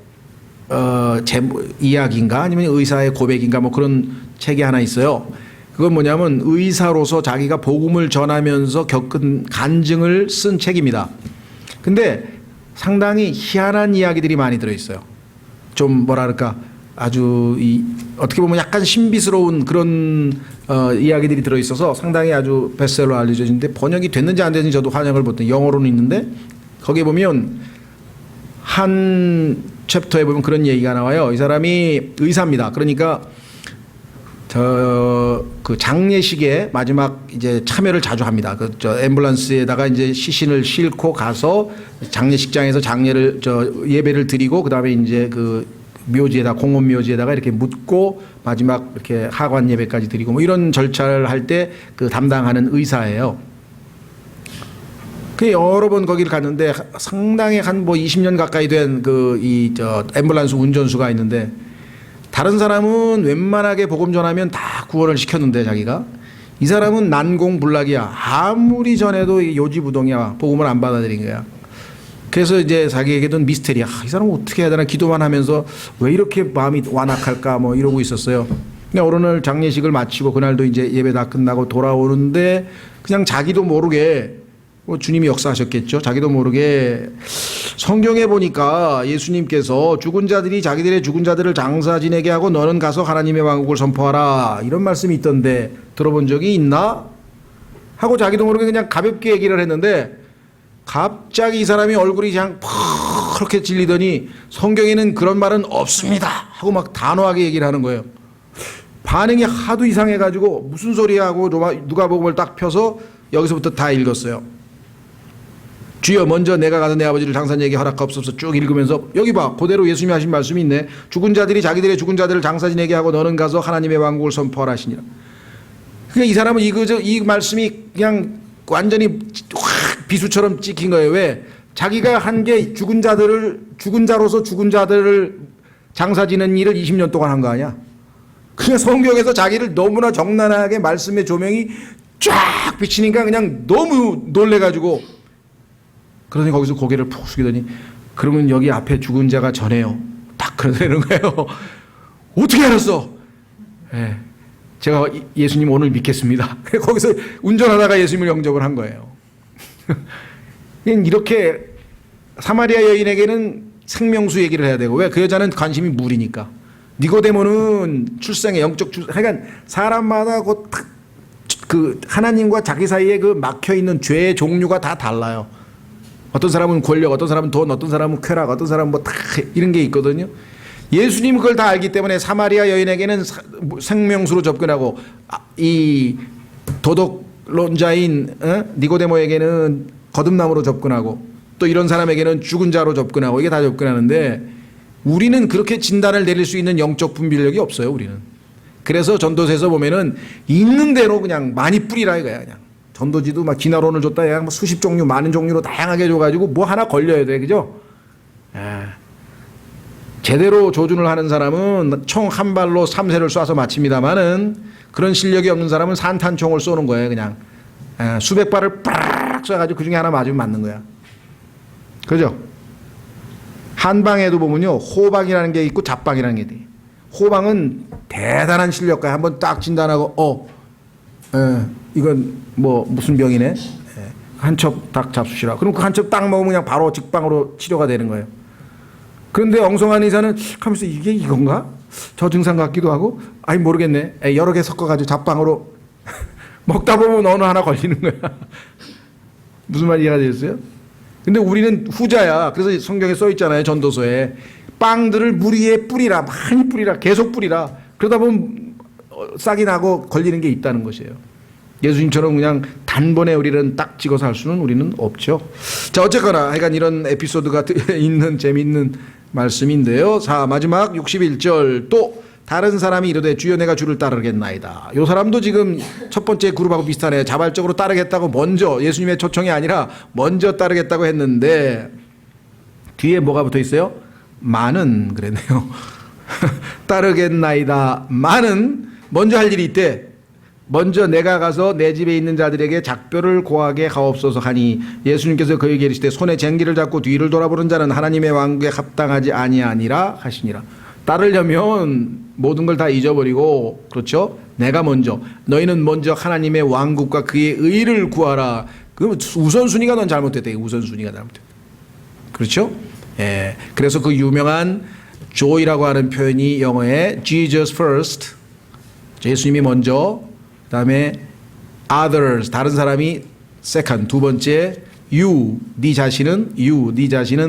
이야기인가 아니면 의사의 고백인가 뭐 그런 책이 하나 있어요. 그건 뭐냐면 의사로서 자기가 복음을 전하면서 겪은 간증을 쓴 책입니다. 근데 상당히 희한한 이야기들이 많이 들어있어요. 좀 뭐랄까 아주 어떻게 보면 약간 신비스러운 그런 이야기들이 들어있어서 상당히 아주 베스트셀러 알려졌는데 번역이 됐는지 안 됐는지 저도 환영을 못해. 영어로는 있는데 거기에 보면 한 챕터에 보면 그런 얘기가 나와요. 이 사람이 의사입니다. 그러니까 그 장례식에 마지막 이제 참여를 자주 합니다. 그 앰뷸런스에다가 이제 시신을 싣고 가서 장례식장에서 장례를 예배를 드리고 그다음에 이제 그 묘지에다 공원 묘지에다가 이렇게 묻고 마지막 이렇게 하관 예배까지 드리고 뭐 이런 절차를 할 때 그 담당하는 의사예요. 그 여러 번 거기를 갔는데 상당히 한 뭐 20년 가까이 된 그 앰뷸런스 운전수가 있는데 다른 사람은 웬만하게 복음 전하면 다 구원을 시켰는데 자기가 이 사람은 난공불락이야. 아무리 전해도 요지부동이야. 복음을 안 받아들인 거야. 그래서 이제 자기에게는 미스테리야. 이 사람은 어떻게 해야 되나 기도만 하면서 왜 이렇게 마음이 완악할까 뭐 이러고 있었어요. 그냥 어느 날 장례식을 마치고 그날도 이제 예배 다 끝나고 돌아오는데 그냥 자기도 모르게 뭐 주님이 역사하셨겠죠. 자기도 모르게 성경에 보니까 예수님께서 죽은 자들이 자기들의 죽은 자들을 장사 지내게 하고 너는 가서 하나님의 왕국을 선포하라 이런 말씀이 있던데 들어본 적이 있나? 하고 자기도 모르게 그냥 가볍게 얘기를 했는데 갑자기 이 사람이 얼굴이 그냥 그렇게 질리더니 성경에는 그런 말은 없습니다 하고 막 단호하게 얘기를 하는 거예요. 반응이 하도 이상해가지고 무슨 소리야 하고 누가복음을 딱 펴서 여기서부터 다 읽었어요. 주여 먼저 내가 가서 내 아버지를 장사지에게 허락하옵소서 쭉 읽으면서 여기 봐 그대로 예수님이 하신 말씀이 있네. 죽은 자들이 자기들의 죽은 자들을 장사지에게 하고 너는 가서 하나님의 왕국을 선포하라 하시니라. 그러니까 이 사람은 이 말씀이 그냥 완전히 확 비수처럼 찍힌 거예요. 왜? 자기가 한 게 죽은 자로서 죽은 자들을 장사지는 일을 20년 동안 한 거 아니야. 그냥 성경에서 자기를 너무나 적나라하게 말씀의 조명이 쫙 비치니까 그냥 너무 놀래가지고 그러더니 거기서 고개를 푹 숙이더니 그러면 여기 앞에 죽은 자가 전해요. 딱 그러는 거예요. 어떻게 알았어? 네. 제가 예수님 오늘 믿겠습니다. 거기서 운전하다가 예수님을 영접을 한 거예요. 이렇게 사마리아 여인에게는 생명수 얘기를 해야 되고 왜? 그 여자는 관심이 물이니까. 니고데모는 출생의 영적 그러니까 사람마다 그 하나님과 자기 사이에 그 막혀 있는 죄의 종류가 다 달라요. 어떤 사람은 권력, 어떤 사람은 돈, 어떤 사람은 쾌락, 어떤 사람은 뭐 다 이런 게 있거든요. 예수님은 그걸 다 알기 때문에 사마리아 여인에게는 생명수로 접근하고 이 도덕론자인 니고데모에게는 거듭남으로 접근하고 또 이런 사람에게는 죽은 자로 접근하고 이게 다 접근하는데 우리는 그렇게 진단을 내릴 수 있는 영적 분별력이 없어요. 우리는. 그래서 전도서에서 보면은 있는 대로 그냥 많이 뿌리라 이거야. 그냥 전도지도 막 기나론을 줬다 그냥 수십 종류 많은 종류로 다양하게 줘가지고 뭐 하나 걸려야 돼. 그죠? 제대로 조준을 하는 사람은 총 한 발로 3세를 쏴서 맞춥니다만은 그런 실력이 없는 사람은 산탄총을 쏘는 거예요. 그냥 수백 발을 빡 쏴가지고 그 중에 하나 맞으면 맞는 거야. 그죠? 한방에도 보면요 호방이라는 게 있고 잡방이라는 게 돼. 호방은 대단한 실력가야. 한번 딱 진단하고 이건 뭐 무슨 병이네. 한 첩 딱 잡수시라. 그럼 그 한 첩 딱 먹으면 그냥 바로 직방으로 치료가 되는 거예요. 그런데 엉성한 의사는 하면서 이게 이건가? 저 증상 같기도 하고 아니 모르겠네. 여러 개 섞어가지고 잡방으로 먹다 보면 어느 하나 걸리는 거야. 무슨 말 이해가 되셨어요? 근데 우리는 후자야. 그래서 성경에 써 있잖아요. 전도서에 빵들을 물 위에 뿌리라. 많이 뿌리라. 계속 뿌리라. 그러다 보면 싹이 나고 걸리는 게 있다는 것이에요. 예수님처럼 그냥 단번에 우리는 딱 찍어서 할 수는 우리는 없죠. 자 어쨌거나 하여간 이런 에피소드가 있는 재미있는 말씀인데요. 자 마지막 61절 또 다른 사람이 이르되 주여 내가 주를 따르겠나이다. 이 사람도 지금 첫 번째 그룹하고 비슷하네요. 자발적으로 따르겠다고 먼저 예수님의 초청이 아니라 먼저 따르겠다고 했는데 뒤에 뭐가 붙어 있어요? 많은 그랬네요. 따르겠나이다. 많은 먼저 할 일이 있대. 먼저 내가 가서 내 집에 있는 자들에게 작별을 고하게 하옵소서 하니 예수님께서 그에게 이르시되 손에 쟁기를 잡고 뒤를 돌아보는 자는 하나님의 왕국에 합당하지 아니하니라 하시니라. 따르려면 모든 걸 다 잊어버리고 그렇죠? 내가 먼저 너희는 먼저 하나님의 왕국과 그의 의를 구하라. 그럼 우선순위가 넌 잘못됐다. 우선순위가 잘못됐다. 그렇죠? 예. 그래서 그 유명한 joy라고 하는 표현이 영어에 Jesus first 예수님이 먼저 그 다음에 others 다른 사람이 second 두 번째 you 네 자신은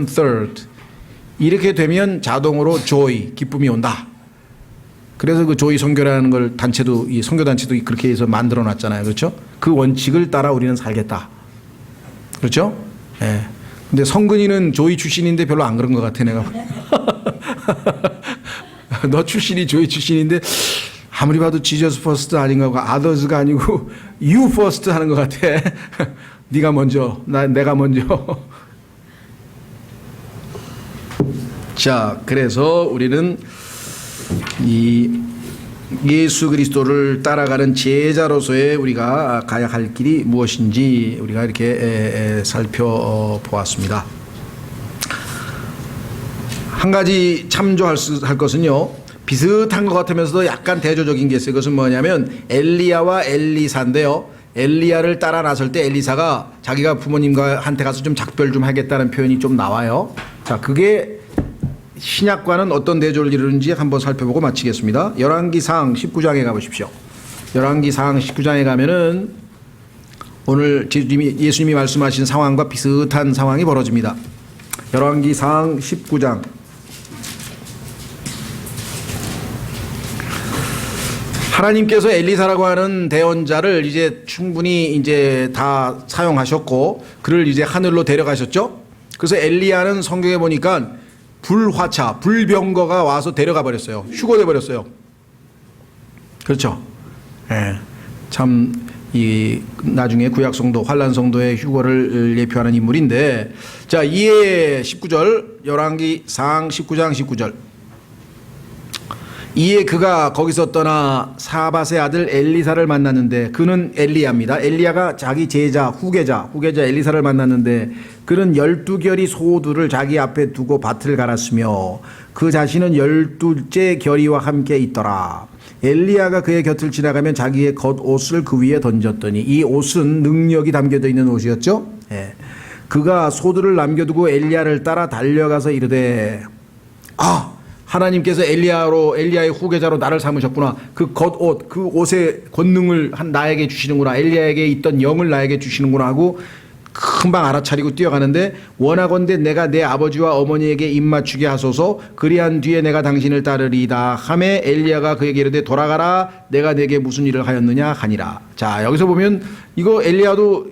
third 이렇게 되면 자동으로 joy 기쁨이 온다. 그래서 그 조이 선교라는 걸 단체도 이 선교 단체도 그렇게 해서 만들어 놨잖아요. 그렇죠? 그 원칙을 따라 우리는 살겠다. 그렇죠? 예. 근데 성근이는 조이 출신인데 별로 안 그런 것 같아 내가. 너 출신이 조이 출신인데 아무리 봐도 지저스 퍼스트 아닌가 하고 아더즈가 아니고 유 퍼스트 하는 것 같아. 네가 먼저 내가 먼저. 자, 그래서 우리는 이 예수 그리스도를 따라가는 제자로서의 우리가 가야 할 길이 무엇인지 우리가 이렇게 살펴보았습니다. 한 가지 참조할 것은요. 비슷한 것 같으면서도 약간 대조적인 게 있어요. 그것은 뭐냐면 엘리야와 엘리사인데요. 엘리야를 따라 나설 때 엘리사가 자기가 부모님과 한테 가서 좀 작별 좀 하겠다는 표현이 좀 나와요. 자, 그게 신약과는 어떤 대조를 이루는지 한번 살펴보고 마치겠습니다. 열왕기상 19장에 가보십시오. 열왕기상 19장에 가면은 오늘 예수님이 말씀하신 상황과 비슷한 상황이 벌어집니다. 열왕기상 19장 하나님께서 엘리사라고 하는 대언자를 이제 충분히 이제 다 사용하셨고 그를 이제 하늘로 데려가셨죠. 그래서 엘리야는 성경에 보니까 불화차, 불병거가 와서 데려가 버렸어요. 휴거돼 버렸어요. 그렇죠. 예. 참, 나중에 구약성도, 환란성도의 휴거를 예표하는 인물인데, 자, 이에 19절, 열왕기상 19장 19절. 이에 그가 거기서 떠나 사밧의 아들 엘리사를 만났는데, 그는 엘리야입니다. 엘리야가 자기 제자, 후계자 엘리사를 만났는데, 그는 12결이 소두를 자기 앞에 두고 밭을 갈았으며, 그 자신은 12째 결이와 함께 있더라. 엘리야가 그의 곁을 지나가면 자기의 겉옷을 그 위에 던졌더니, 이 옷은 능력이 담겨져 있는 옷이었죠. 예. 그가 소두를 남겨두고 엘리야를 따라 달려가서 이르되, 하나님께서 엘리야의 후계자로 나를 삼으셨구나. 그 겉옷, 그 옷의 권능을 나에게 주시는구나. 엘리야에게 있던 영을 나에게 주시는구나 하고 금방 알아차리고 뛰어가는데, 원하건대 내가 내 아버지와 어머니에게 입맞추게 하소서. 그리한 뒤에 내가 당신을 따르리이다 하매 엘리야가 그에게 이르되 돌아가라. 내가 내게 무슨 일을 하였느냐 하니라. 자, 여기서 보면 이거 엘리야도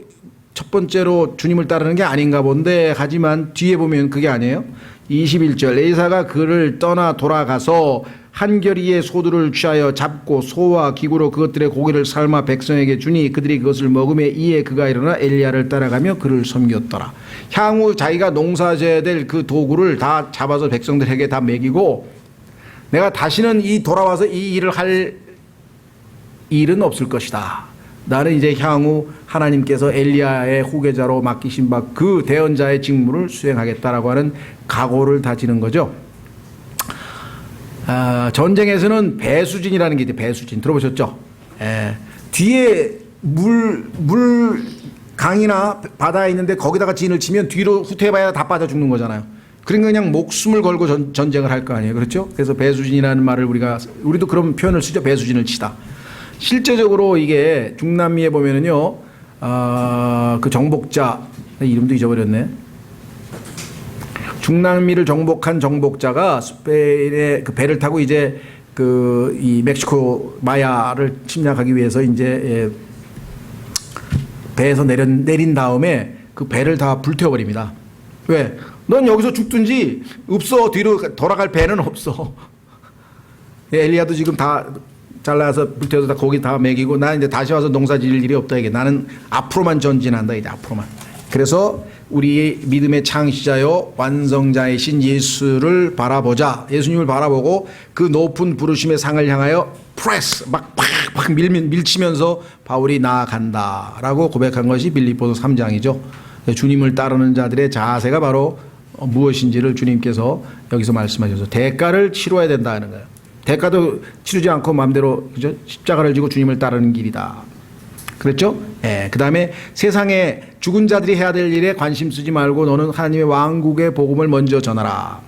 첫 번째로 주님을 따르는 게 아닌가 본데, 하지만 뒤에 보면 그게 아니에요. 21절, 엘리사가 그를 떠나 돌아가서 한 결이의 소두를 취하여 잡고 소와 기구로 그것들의 고기를 삶아 백성에게 주니 그들이 그것을 먹으며, 이에 그가 일어나 엘리야를 따라가며 그를 섬겼더라. 향후 자기가 농사져야 될 그 도구를 다 잡아서 백성들에게 다 먹이고, 내가 다시는 돌아와서 이 일을 할 일은 없을 것이다. 나는 이제 향후 하나님께서 엘리야의 후계자로 맡기신 바 그 대언자의 직무를 수행하겠다라고 하는 각오를 다지는 거죠. 전쟁에서는 배수진이라는 게 있대. 배수진 들어보셨죠? 뒤에 강이나 바다에 있는데 거기다가 진을 치면 뒤로 후퇴해봐야 다 빠져 죽는 거잖아요. 그러니까 그냥 목숨을 걸고 전쟁을 할 거 아니에요. 그렇죠? 그래서 배수진이라는 말을 우리도 그런 표현을 쓰죠. 배수진을 치다. 실제적으로 이게 중남미에 보면은요, 그 정복자, 이름도 잊어버렸네. 중남미를 정복한 정복자가 스페인의 그 배를 타고 이제 이 멕시코 마야를 침략하기 위해서 이제 배에서 내린 다음에 그 배를 다 불태워버립니다. 왜? 넌 여기서 죽든지 없어. 뒤로 돌아갈 배는 없어. 엘리야도 지금 다 잘라서 불태워서 다 고기 다 먹이고, 나 이제 다시 와서 농사 지을 일이 없다. 이게 나는 앞으로만 전진한다. 이제 앞으로만. 그래서 우리의 믿음의 창시자요 완성자이신 예수를 바라보자. 예수님을 바라보고 그 높은 부르심의 상을 향하여 프레스 막 팍팍 밀치면서 바울이 나아간다라고 고백한 것이 빌립보서 3장이죠. 주님을 따르는 자들의 자세가 바로 무엇인지를 주님께서 여기서 말씀하셔서 대가를 치러야 된다는 거예요. 대가도 치르지 않고 마음대로, 그죠? 십자가를 지고 주님을 따르는 길이다. 그랬죠? 그 다음에 세상에 죽은 자들이 해야 될 일에 관심 쓰지 말고 너는 하나님의 왕국의 복음을 먼저 전하라.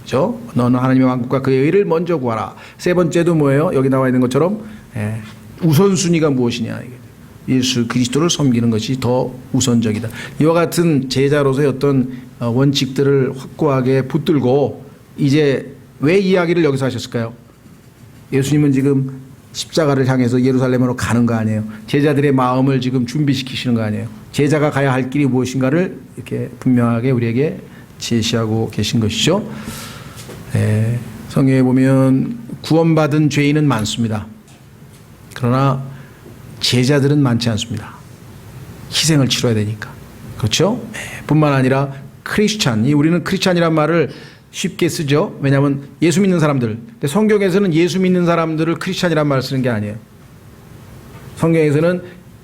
그죠? 너는 하나님의 왕국과 그의 의를 먼저 구하라. 세 번째도 뭐예요? 여기 나와 있는 것처럼 우선순위가 무엇이냐. 예수 그리스도를 섬기는 것이 더 우선적이다. 이와 같은 제자로서의 어떤 원칙들을 확고하게 붙들고, 이제 왜 이야기를 여기서 하셨을까요? 예수님은 지금 십자가를 향해서 예루살렘으로 가는 거 아니에요. 제자들의 마음을 지금 준비시키시는 거 아니에요. 제자가 가야 할 길이 무엇인가를 이렇게 분명하게 우리에게 제시하고 계신 것이죠. 성경에 보면 구원받은 죄인은 많습니다. 그러나 제자들은 많지 않습니다. 희생을 치러야 되니까. 그렇죠? 뿐만 아니라 크리스찬, 우리는 크리스찬이란 말을 쉽게 쓰죠. 왜냐하면 예수 믿는 사람들. 근데 성경에서는 예수 믿는 사람들을 크리스찬이란 말을 쓰는 게 아니에요. 성경에서는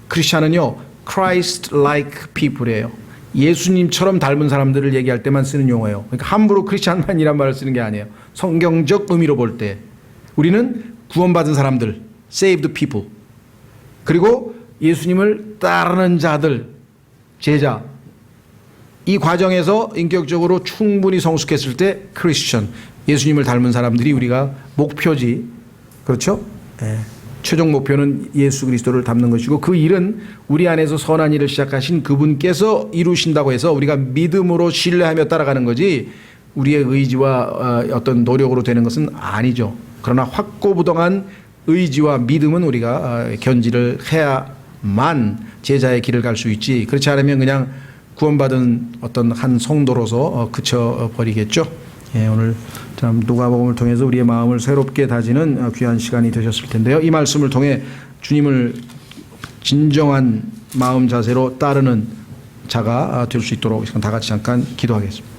크리스찬은요, Christ-like people이에요. 예수님처럼 닮은 사람들을 얘기할 때만 쓰는 용어예요. 그러니까 함부로 크리스찬만이란 말을 쓰는 게 아니에요. 성경적 의미로 볼 때 우리는 구원받은 사람들, saved people, 그리고 예수님을 따르는 자들, 제자. 이 과정에서 인격적으로 충분히 성숙했을 때 크리스천, 예수님을 닮은 사람들이 우리가 목표지. 그렇죠? 최종 목표는 예수 그리스도를 닮는 것이고, 그 일은 우리 안에서 선한 일을 시작하신 그분께서 이루신다고 해서 우리가 믿음으로 신뢰하며 따라가는 거지, 우리의 의지와 어떤 노력으로 되는 것은 아니죠. 그러나 확고부동한 의지와 믿음은 우리가 견지를 해야만 제자의 길을 갈 수 있지. 그렇지 않으면 그냥 구원받은 어떤 한 성도로서 그쳐 버리겠죠. 예, 오늘 참 누가복음을 통해서 우리의 마음을 새롭게 다지는 귀한 시간이 되셨을 텐데요. 이 말씀을 통해 주님을 진정한 마음 자세로 따르는 자가 될 수 있도록 다 같이 잠깐 기도하겠습니다.